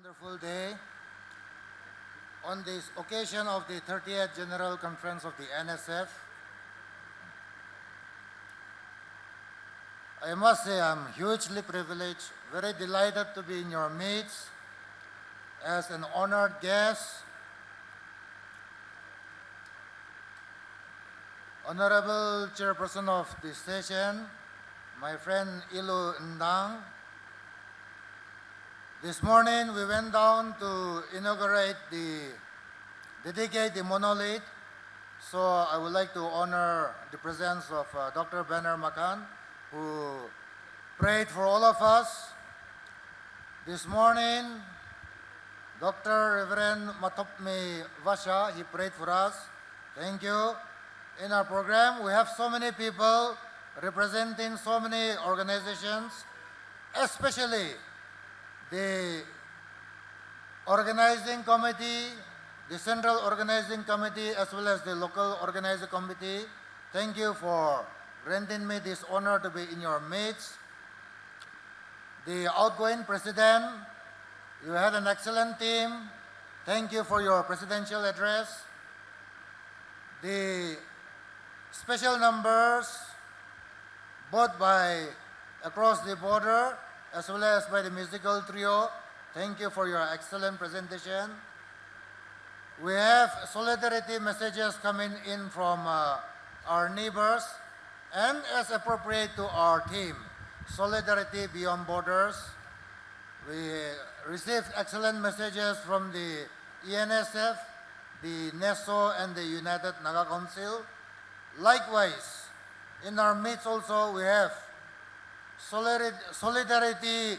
wonderful day on this occasion of the 30th General Conference of the NSF. I must say I'm hugely privileged, very delighted to be in your midst as an honored guest. Honorable Chairperson of this session, my friend Ilu Ndang. This morning we went down to dedicate the monolith. So I would like to honor the presence of Dr. Benner Makan, who prayed for all of us. This morning, Dr. Reverend Matopme Vasha, he prayed for us. Thank you. In our program, we have so many people representing so many organizations, especially the organizing committee, the central organizing committee, as well as the local organizing committee. Thank you for granting me this honor to be in your midst. The outgoing president, you had an excellent team. Thank you for your presidential address. The special numbers, both by across the border as well as by the musical trio, thank you for your excellent presentation. We have solidarity messages coming in from our neighbors, and as appropriate to our theme, Solidarity Beyond Borders. We received excellent messages from the NSF, the NESO, and the United Naga Council. Likewise, in our midst also we have solidarity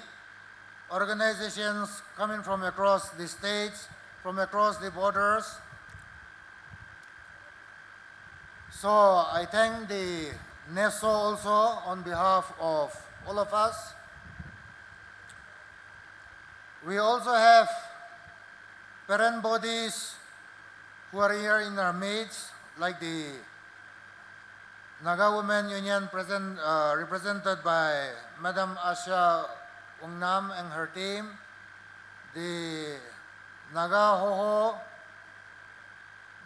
organizations coming from across the states, from across the borders. So I thank the NESO also on behalf of all of us. We also have parent bodies who are here in our midst, like the Naga Women Union represented by Madam Asha Ungnam and her team, the Naga Hoho,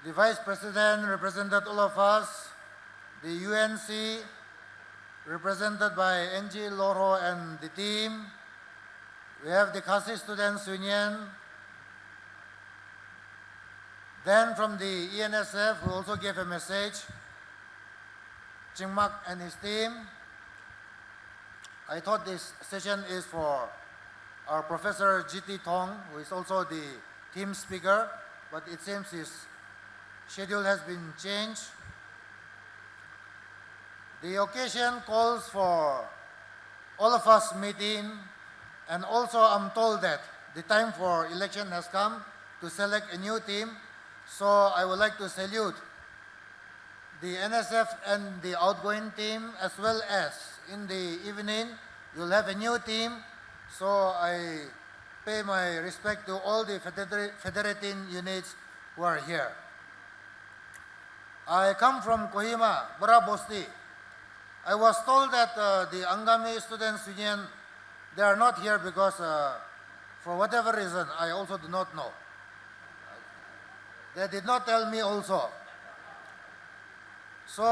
the Vice President represented all of us, the UNC represented by NG Loro and the team. We have the Khasi Students Union. Then from the NSF, we also gave a message. Chingmak and his team. I thought this session is for our Professor G.T. Tong, who is also the team speaker, but it seems his schedule has been changed. The occasion calls for all of us meeting, and also I'm told that the time for election has come to select a new team. So I would like to salute the NSF and the outgoing team, as well as in the evening, you'll have a new team. So I pay my respect to all the federating units who are here. I come from Kohima, Barabosti. I was told that the Angami Students Union, they are not here because for whatever reason, I also do not know. They did not tell me also. So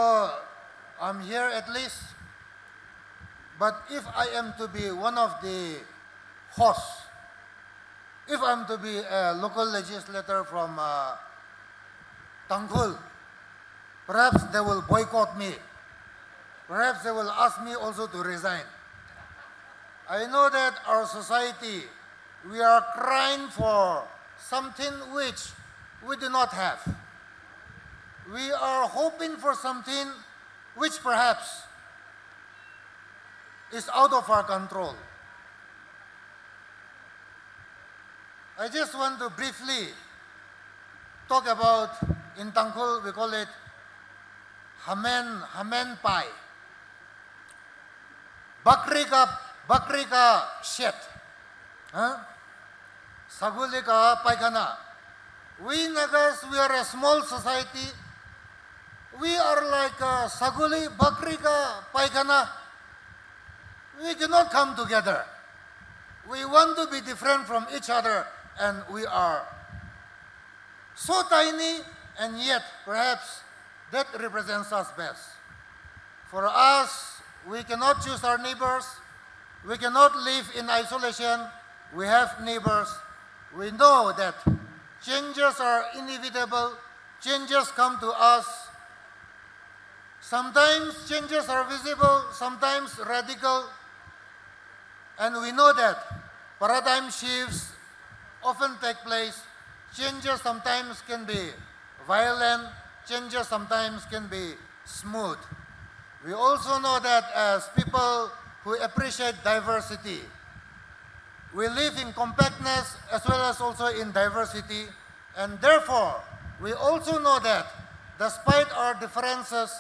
I'm here at least, but if I am to be one of the hosts, if I'm to be a local legislator from Tangkhul, perhaps they will boycott me. Perhaps they will ask me also to resign. I know that our society, we are crying for something which we do not have. We are hoping for something which perhaps is out of our control. I just want to briefly talk about, in Tangkhul we call it Hamen Pai. Bakri ka shet. Saguli ka paikana. We Nagas, we are a small society. We are like Saguli, Bakrika, Paikana. We cannot come together. We want to be different from each other, and we are so tiny, and yet perhaps that represents us best. For us, we cannot choose our neighbors. We cannot live in isolation. We have neighbors. We know that changes are inevitable. Changes come to us. Sometimes changes are visible, sometimes radical. And we know that paradigm shifts often take place. Changes sometimes can be violent. Changes sometimes can be smooth. We also know that as people who appreciate diversity, we live in compactness as well as also in diversity, and therefore, we also know that despite our differences,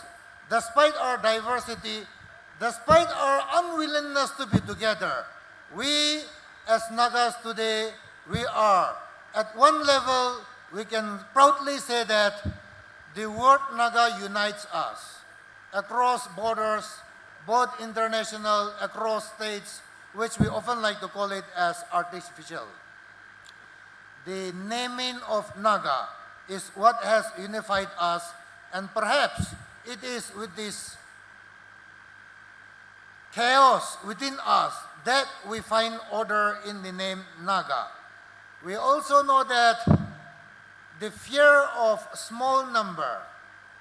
despite our diversity, despite our unwillingness to be together, we as Nagas today, we are at one level, we can proudly say that the word Naga unites us across borders, both international, across states, which we often like to call it as artificial. The naming of Naga is what has unified us, and perhaps it is with this chaos within us that we find order in the name Naga. We also know that the fear of small number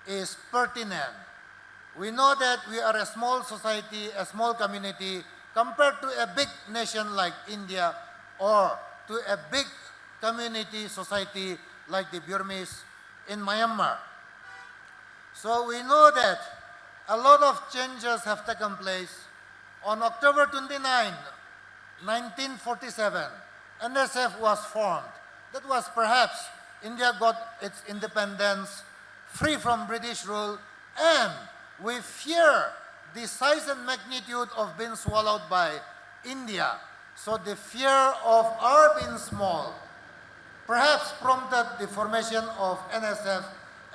is pertinent. We know that we are a small society, a small community, compared to a big nation like India or to a big community society like the Burmese in Myanmar. So we know that a lot of changes have taken place. On October 29, 1947, NSF was formed. That was perhaps India got its independence free from British rule, and we fear the size and magnitude of being swallowed by India. So the fear of our being small perhaps prompted the formation of NSF,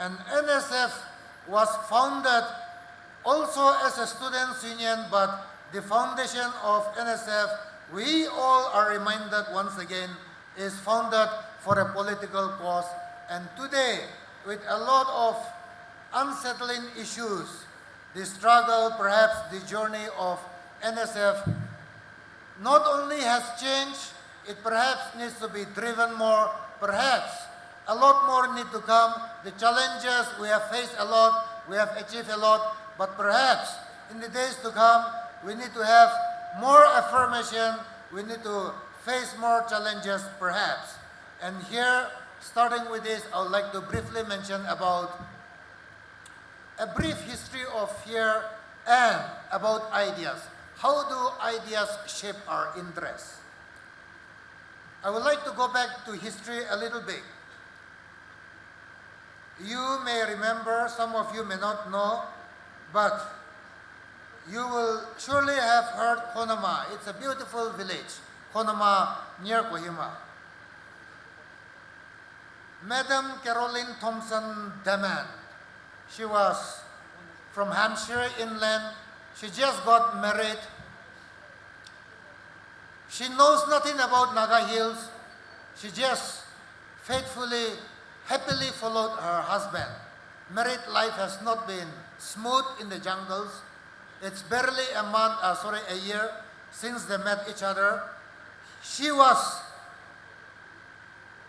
and NSF was founded also as a students' union, but the foundation of NSF, we all are reminded once again, is founded for a political cause. And today, with a lot of unsettling issues, the struggle, perhaps the journey of NSF, not only has changed, it perhaps needs to be driven more, perhaps a lot more need to come. The challenges, we have faced a lot, we have achieved a lot, but perhaps in the days to come, we need to have more affirmation, we need to face more challenges perhaps. And here, starting with this, I would like to briefly mention about a brief history of fear and about ideas. How do ideas shape our interests? I would like to go back to history a little bit. You may remember, some of you may not know, but you will surely have heard Khonoma. It's a beautiful village, Khonoma near Kohima. Madam Caroline Thompson Damand, she was from Hampshire inland. She just got married. She knows nothing about Naga Hills. She just faithfully, happily followed her husband. Married life has not been smooth in the jungles. It's barely a year since they met each other. She was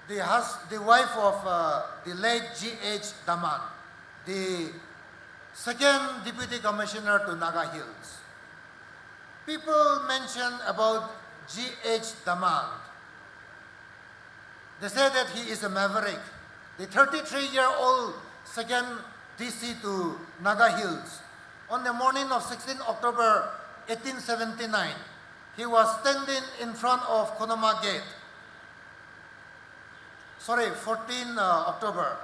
the wife of the late G.H. Damand, the second Deputy Commissioner to Naga Hills. People mention about G.H. Damand. They say that he is a maverick. The 33-year-old second DC to Naga Hills. On the morning of 16 October 1879, he was standing in front of Khonoma Gate. 14 October.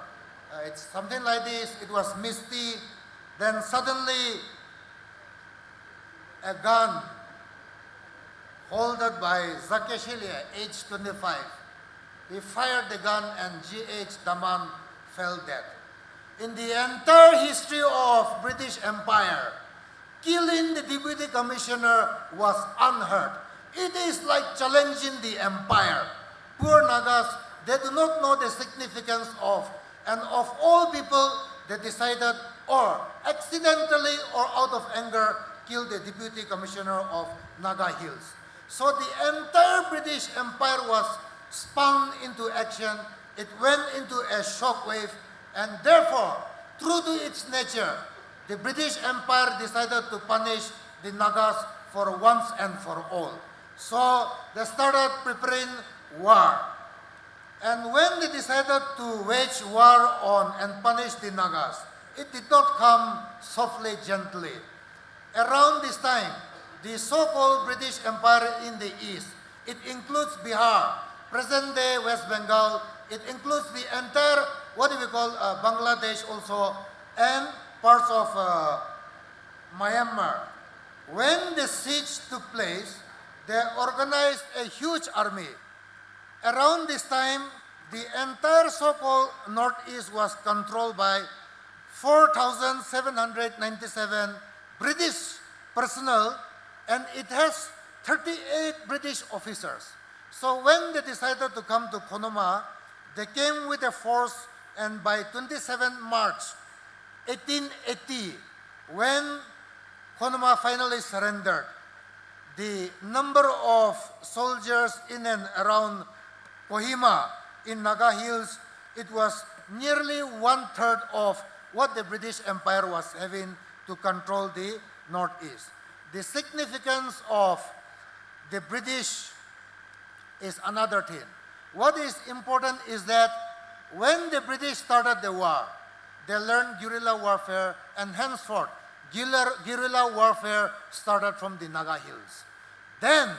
It's something like this. It was misty. Then suddenly, a gun holded by Kekhrielhoulie, age 25. He fired the gun and G.H. Damand fell dead. In the entire history of British Empire, killing the Deputy Commissioner was unheard. It is like challenging the empire, poor Nagas, they do not know the significance of, and of all people, they decided or accidentally or out of anger killed the deputy commissioner of Naga Hills. So the entire British Empire was spun into action. It went into a shock wave, and therefore, true to its nature, the British Empire decided to punish the Nagas for once and for all. So they started preparing war. And when they decided to wage war on and punish the Nagas, it did not come softly, gently. Around this time, the so-called British Empire in the east, it includes Bihar, present-day West Bengal, it includes the entire, what do we call, Bangladesh also, and parts of Myanmar. When the siege took place, they organized a huge army. Around this time, the entire so-called Northeast was controlled by 4,797 British personnel, and it has 38 British officers. So when they decided to come to Khonoma, they came with a force, and by 27 March 1880, when Khonoma finally surrendered, the number of soldiers in and around Kohima in Naga Hills, it was nearly 1/3 of what the British Empire was having to control the Northeast. The significance of the British is another thing. What is important is that when the British started the war, they learned guerrilla warfare, and henceforth, guerrilla warfare started from the Naga Hills. Then,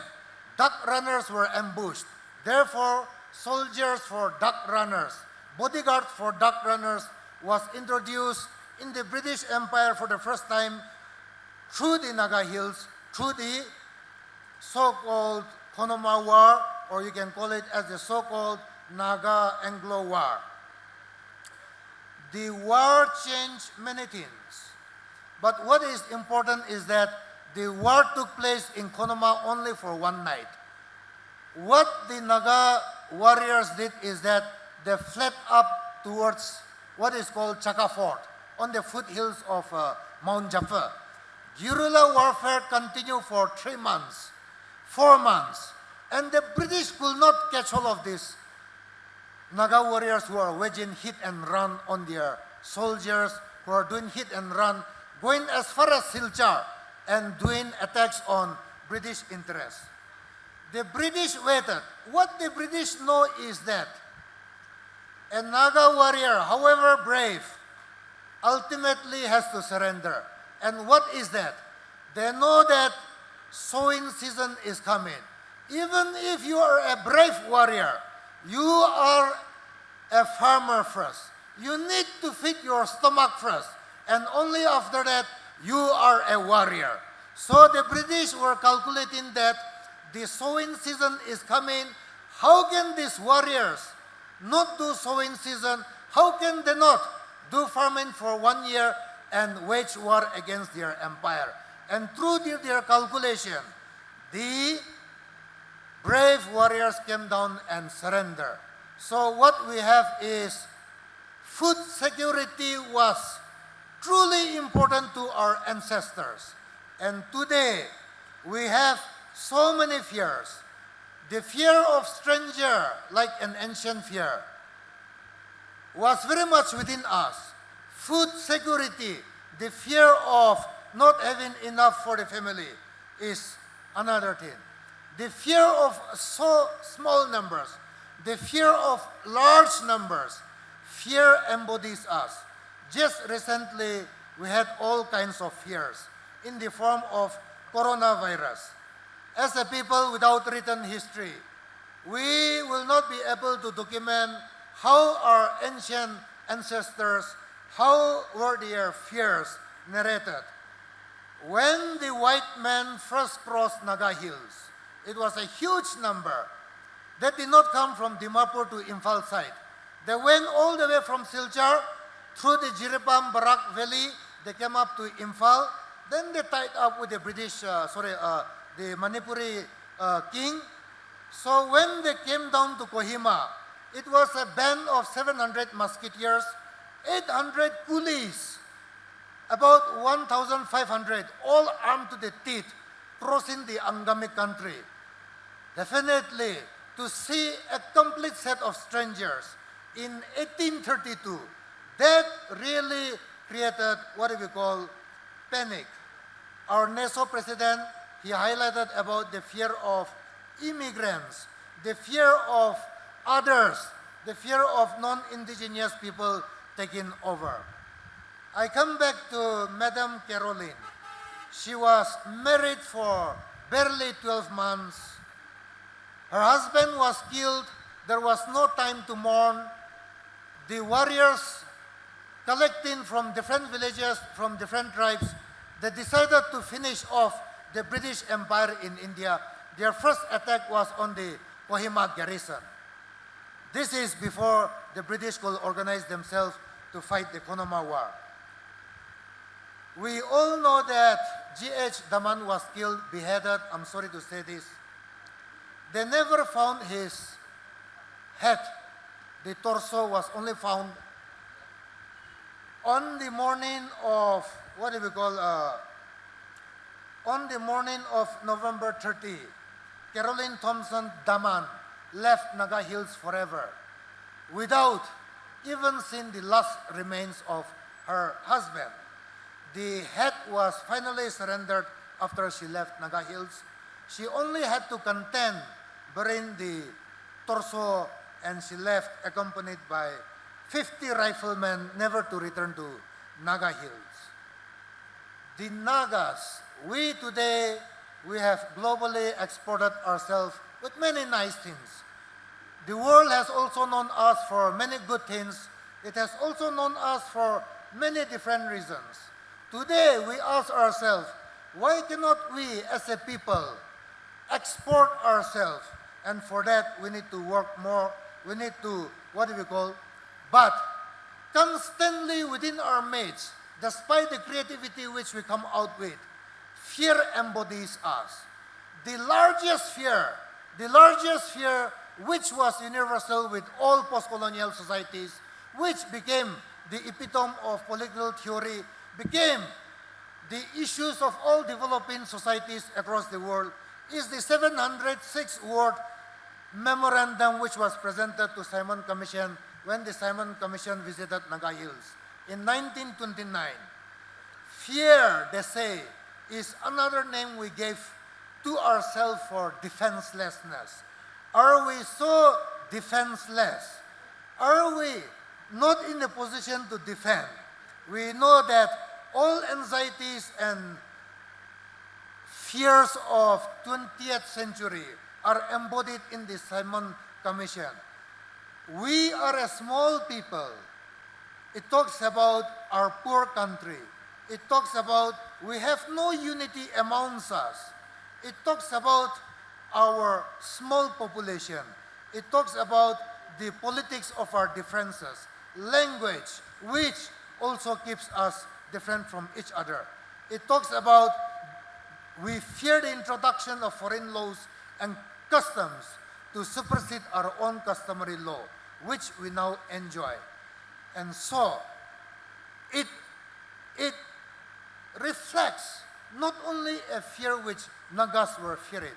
duck runners were ambushed. Therefore, soldiers for duck runners, bodyguards for duck runners was introduced in the British Empire for the first time through the Naga Hills, through the so-called Khonoma War, or you can call it as the so-called Naga-Anglo War. The war changed many things, but what is important is that the war took place in Khonoma only for one night. What the Naga warriors did is that they fled up towards what is called Chaka Fort on the foothills of Mount Jaffa. Guerrilla warfare continued for 3 months, 4 months, and the British could not catch hold of these Naga warriors who are waging hit and run on their soldiers, who are doing hit and run, going as far as Silchar and doing attacks on British interests. The British waited. What the British know is that a Naga warrior, however brave, ultimately has to surrender. And what is that? They know that sowing season is coming. Even if you are a brave warrior, you are a farmer first. You need to feed your stomach first. And only after that, you are a warrior. So the British were calculating that the sowing season is coming. How can these warriors not do sowing season? How can they not do farming for 1 year and wage war against their empire? And through their calculation, the brave warriors came down and surrendered. So what we have is food security was truly important to our ancestors. And today, we have so many fears. The fear of stranger, like an ancient fear, was very much within us. Food security, the fear of not having enough for the family is another thing. The fear of so small numbers, the fear of large numbers, fear embodies us. Just recently, we had all kinds of fears in the form of coronavirus. As a people without written history, we will not be able to document how our ancient ancestors, how were their fears narrated. When the white men first crossed Naga Hills, it was a huge number. That did not come from Dimapur to Imphal side. They went all the way from Silchar through the Jiripam Barak Valley. They came up to Imphal. Then they tied up with the British, the Manipuri king. So when they came down to Kohima, it was a band of 700 musketeers, 800 coolies, about 1,500, all armed to the teeth, crossing the Angami country. Definitely, to see a complete set of strangers in 1832, that really created what we call panic. Our NSF president, he highlighted about the fear of immigrants, the fear of others, the fear of non-indigenous people taking over. I come back to Madam Kekhrielhoulie. She was married for barely 12 months. Her husband was killed. There was no time to mourn. The warriors collecting from different villages, from different tribes, they decided to finish off the British Empire in India. Their first attack was on the Kohima garrison. This is before the British could organize themselves to fight the Khonoma War. We all know that G.H. Daman was killed, beheaded. I'm sorry to say this. They never found his head. The torso was only found on the morning of, what do we call, on the morning of November 30. Caroline Thompson Daman left Naga Hills forever without even seeing the last remains of her husband. The head was finally surrendered after she left Naga Hills. She only had to contend burying the torso, and she left accompanied by 50 riflemen, never to return to Naga Hills. The Nagas, we today, we have globally exported ourselves with many nice things. The world has also known us for many good things. It has also known us for many different reasons. Today, we ask ourselves, why cannot we as a people export ourselves? And for that, we need to work more. We need to, what do we call? But constantly within our mates, despite the creativity which we come out with, fear embodies us. The largest fear which was universal with all post-colonial societies, which became the epitome of political theory, became the issues of all developing societies across the world, is the 706-word memorandum which was presented to Simon Commission when the Simon Commission visited Naga Hills in 1929. Fear, they say, is another name we gave to ourselves for defenselessness. Are we so defenseless? Are we not in a position to defend? We know that all anxieties and fears of 20th century are embodied in the Simon Commission. We are a small people. It talks about our poor country. It talks about we have no unity amongst us. It talks about our small population. It talks about the politics of our differences, language, which also keeps us different from each other. It talks about we fear the introduction of foreign laws and customs to supersede our own customary law, which we now enjoy. And so, it reflects not only a fear which Nagas were fearing,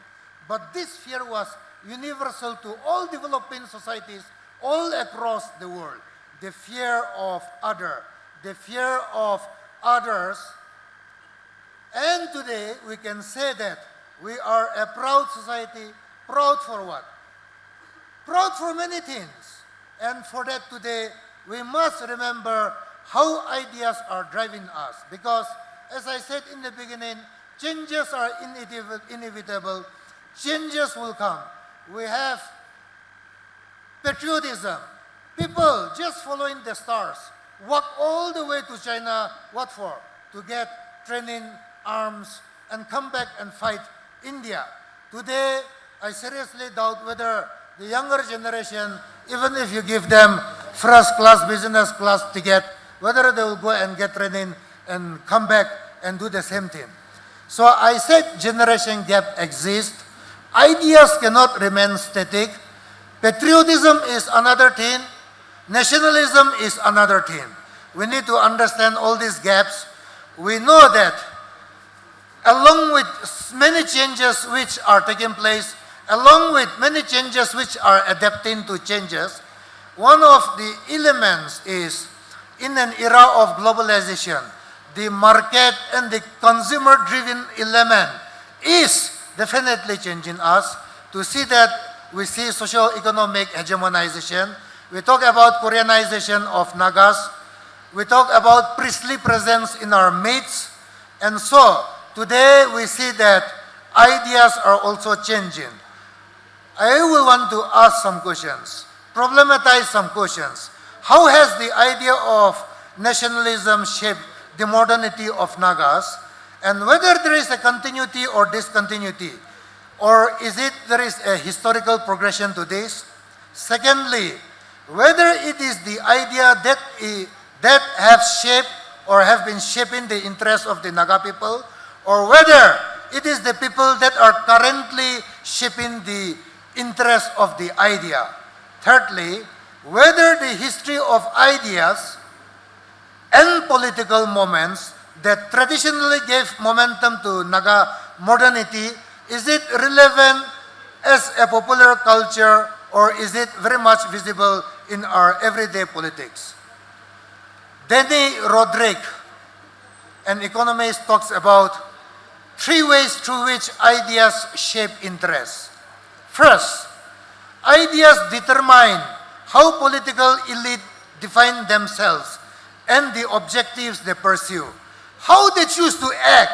but this fear was universal to all developing societies all across the world. The fear of other, the fear of others. And today we can say that we are a proud society. Proud for what? Proud for many things. And for that today, we must remember how ideas are driving us. Because, as I said in the beginning, changes are inevitable. Changes will come. We have patriotism. People just following the stars. Walk all the way to China. What for? To get training, arms, and come back and fight India. Today, I seriously doubt whether the younger generation, even if you give them first class, business class ticket, whether they will go and get training and come back and do the same thing. So I said generation gap exists. Ideas cannot remain static. Patriotism is another thing. Nationalism is another thing. We need to understand all these gaps. We know that along with many changes which are taking place, along with many changes which are adapting to changes, one of the elements is, in an era of globalization, the market and the consumer-driven element is definitely changing us. To see that, we see socio-economic hegemonization. We talk about Koreanization of Nagas. We talk about priestly presence in our midst. And so, today we see that ideas are also changing. I will want to ask some questions, problematize some questions. How has the idea of nationalism shaped the modernity of Nagas, and whether there is a continuity or discontinuity, or is it there is a historical progression to this? Secondly, whether it is the idea that have shaped or have been shaping the interests of the Naga people, or whether it is the people that are currently shaping the interest of the idea. Thirdly, whether the history of ideas and political moments that traditionally gave momentum to Naga modernity, is it relevant as a popular culture, or is it very much visible in our everyday politics? Denny Roderick, an economist, talks about three ways through which ideas shape interests. First, ideas determine how political elite define themselves and the objectives they pursue. How they choose to act.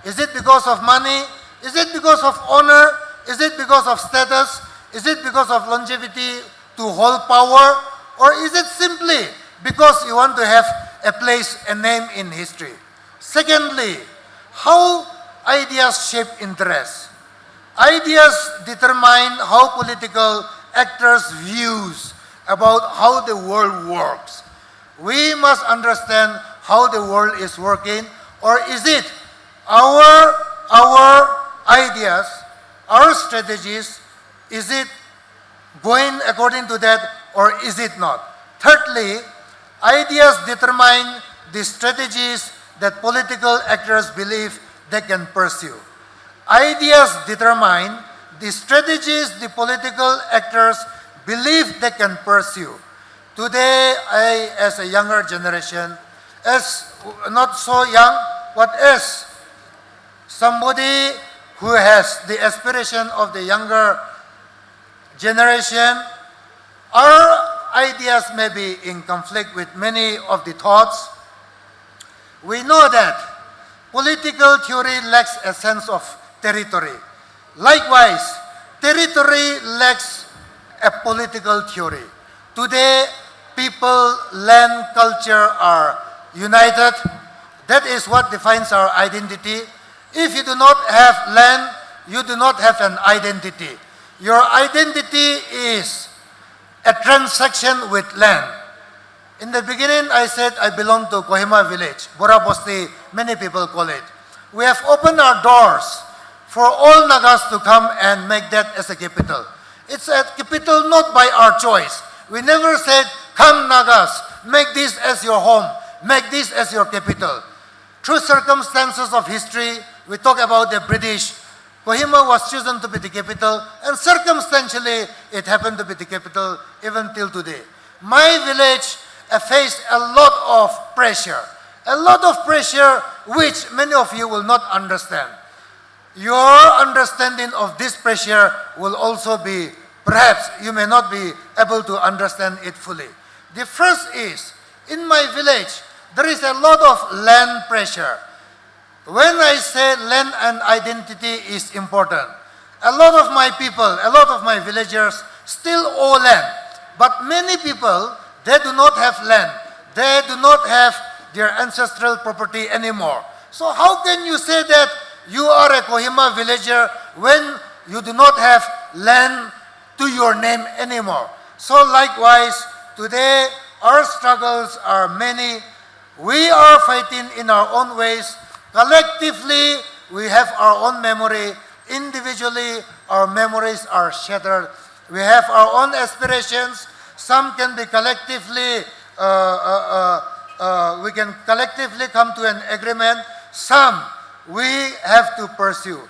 Is it because of money? Is it because of honor? Is it because of status? Is it because of longevity to hold power? Or is it simply because you want to have a place, a name in history? Secondly, how ideas shape interests. Ideas determine how political actors' views about how the world works. We must understand how the world is working, or is it our ideas, our strategies, is it going according to that, or is it not? Thirdly, ideas determine the strategies that political actors believe they can pursue. Ideas determine the strategies the political actors believe they can pursue. Today, I, as a younger generation, as not so young, but as somebody who has the aspiration of the younger generation, our ideas may be in conflict with many of the thoughts. We know that political theory lacks a sense of territory. Likewise, territory lacks a political theory. Today, people, land, culture are united. That is what defines our identity. If you do not have land, you do not have an identity. Your identity is a transaction with land. In the beginning, I said I belong to Kohima village, Borabosti, many people call it. We have opened our doors for all Nagas to come and make that as a capital. It's a capital not by our choice. We never said, come Nagas, make this as your home, make this as your capital. Through circumstances of history, we talk about the British. Kohima was chosen to be the capital, and circumstantially, it happened to be the capital even till today. My village faced a lot of pressure which many of you will not understand. Your understanding of this pressure will also be, perhaps you may not be able to understand it fully. The first is, in my village, there is a lot of land pressure. When I say land and identity is important, a lot of my people, a lot of my villagers still owe land. But many people, they do not have land. They do not have their ancestral property anymore. So how can you say that you are a Kohima villager when you do not have land to your name anymore? So likewise, today our struggles are many. We are fighting in our own ways. Collectively, we have our own memory. Individually, our memories are shattered. We have our own aspirations. Some can be collectively, we can collectively come to an agreement. Some we have to pursue.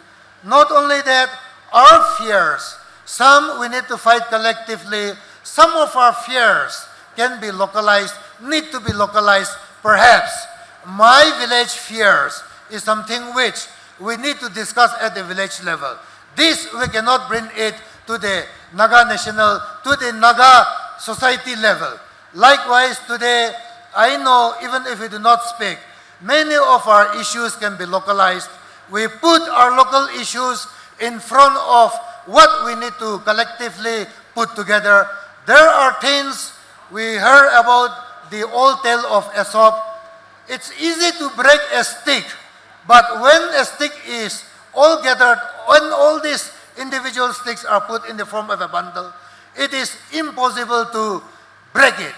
Not only that, our fears, some we need to fight collectively. Some of our fears can be localized, need to be localized. Perhaps my village fears is something which we need to discuss at the village level. This we cannot bring it to the Naga national, to the Naga society level. Likewise, today, I know even if we do not speak, many of our issues can be localized. We put our local issues in front of what we need to collectively put together. There are things we heard about the old tale of Aesop. It's easy to break a stick, but when a stick is all gathered, when all these individual sticks are put in the form of a bundle, it is impossible to break it.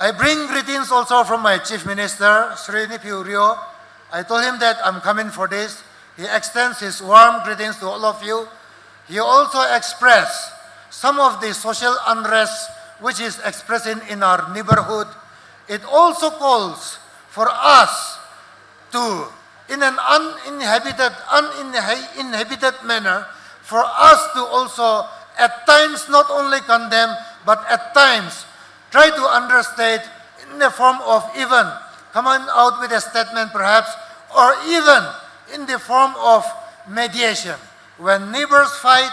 I bring greetings also from my Chief Minister, Srini Piurio. I told him that I'm coming for this. He extends his warm greetings to all of you. He also expressed some of the social unrest which is expressing in our neighborhood. It also calls for us to, in an uninhabited manner, for us to also at times not only condemn, but at times try to understate in the form of even coming out with a statement perhaps, or even in the form of mediation. When neighbors fight,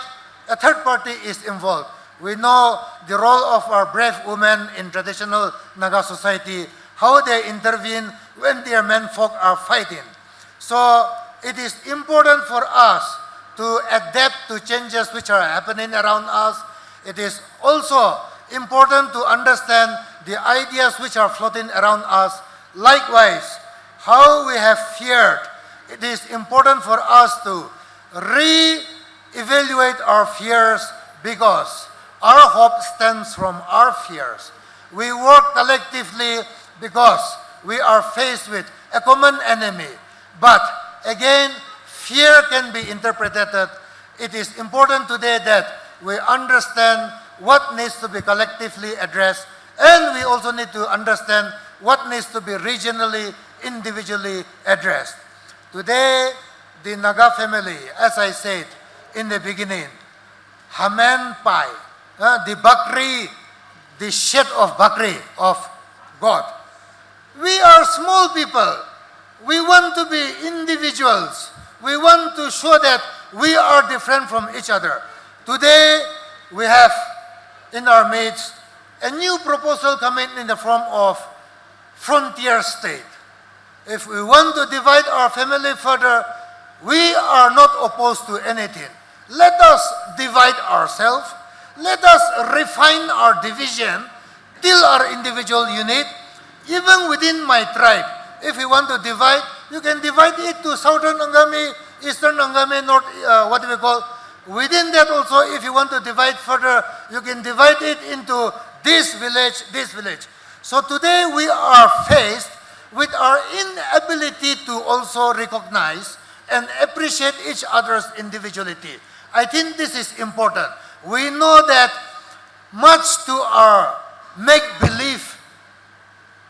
a third party is involved. We know the role of our brave women in traditional Naga society, how they intervene when their menfolk are fighting. So it is important for us to adapt to changes which are happening around us. It is also important to understand the ideas which are floating around us. Likewise, how we have feared, it is important for us to re-evaluate our fears because our hope stems from our fears. We work collectively because we are faced with a common enemy. But again, fear can be interpreted. It is important today that we understand what needs to be collectively addressed, and we also need to understand what needs to be regionally, individually addressed. Today, the Naga family, as I said in the beginning, Haman Pai, the Bakri, the shed of Bakri, of God. We are small people. We want to be individuals. We want to show that we are different from each other. Today, we have in our midst a new proposal coming in the form of frontier state. If we want to divide our family further, we are not opposed to anything. Let us divide ourselves. Let us refine our division till our individual unit. Even within my tribe, if you want to divide, you can divide it to Southern Angami, Eastern Angami, North, what do we call. Within that also, if you want to divide further, you can divide it into this village, this village. So today we are faced with our inability to also recognize and appreciate each other's individuality. I think this is important. We know that much to our make-believe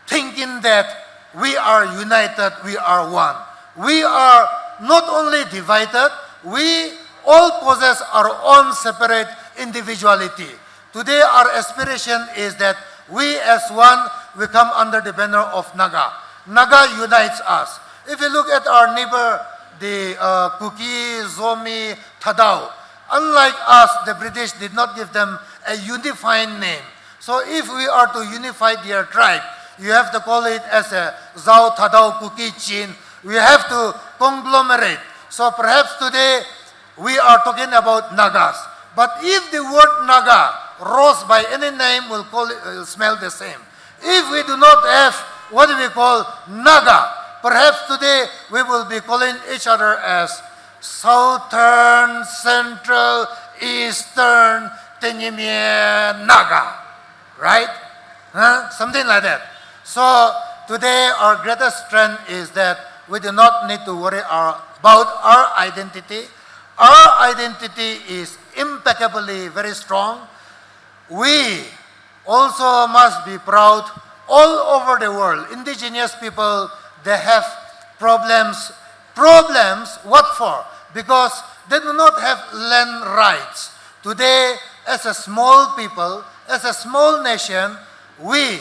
thinking that we are united, we are one. We are not only divided, we all possess our own separate individuality. Today our aspiration is that we as one, we come under the banner of Naga. Naga unites us. If you look at our neighbor, the Kuki, Zomi, Tadao, unlike us, the British did not give them a unifying name. So if we are to unify their tribe, you have to call it as a Zhao, Tadao, Kuki, Chin. We have to conglomerate. So perhaps today we are talking about Nagas. But if the word Naga rose by any name, we'll call it, will smell the same. If we do not have what we call Naga, perhaps today we will be calling each other as Southern, Central, Eastern, Tenyemie, Naga. Right? Something like that. So today our greatest strength is that we do not need to worry about our identity. Our identity is impeccably very strong. We also must be proud all over the world. Indigenous people, they have problems. Problems, what for? Because they do not have land rights. Today, as a small people, as a small nation, we,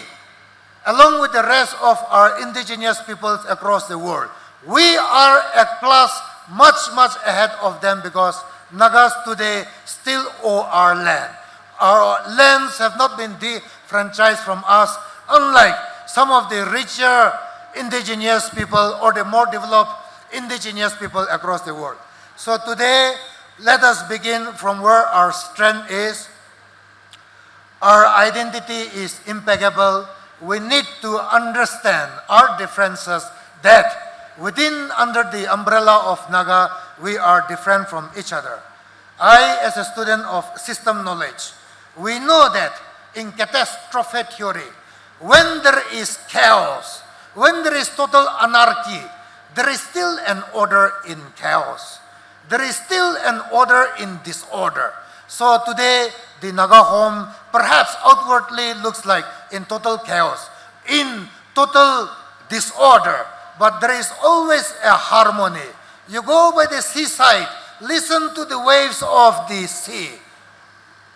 along with the rest of our indigenous peoples across the world, we are a class much, much ahead of them because Nagas today still owe our land. Our lands have not been defranchised from us, unlike some of the richer indigenous people or the more developed indigenous people across the world. So today, let us begin from where our strength is. Our identity is impeccable. We need to understand our differences, that under the umbrella of Naga, we are different from each other. I, as a student of system knowledge, we know that in catastrophe theory, when there is chaos, when there is total anarchy, there is still an order in chaos. There is still an order in disorder. So today, the Naga home perhaps outwardly looks like in total chaos, in total disorder, but there is always a harmony. You go by the seaside, listen to the waves of the sea.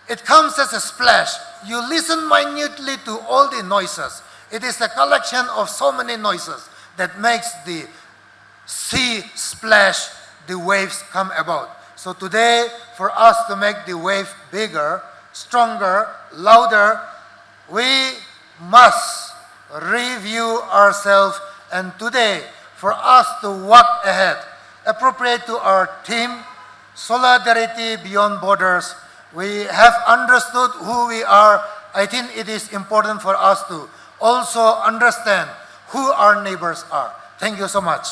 It comes as a splash. You listen minutely to all the noises. It is a collection of so many noises that makes the sea splash, the waves come about. So today, for us to make the wave bigger, stronger, louder, we must review ourselves, and today, for us to walk ahead, appropriate to our theme, solidarity beyond borders, we have understood who we are. I think it is important for us to also understand who our neighbors are. Thank you so much.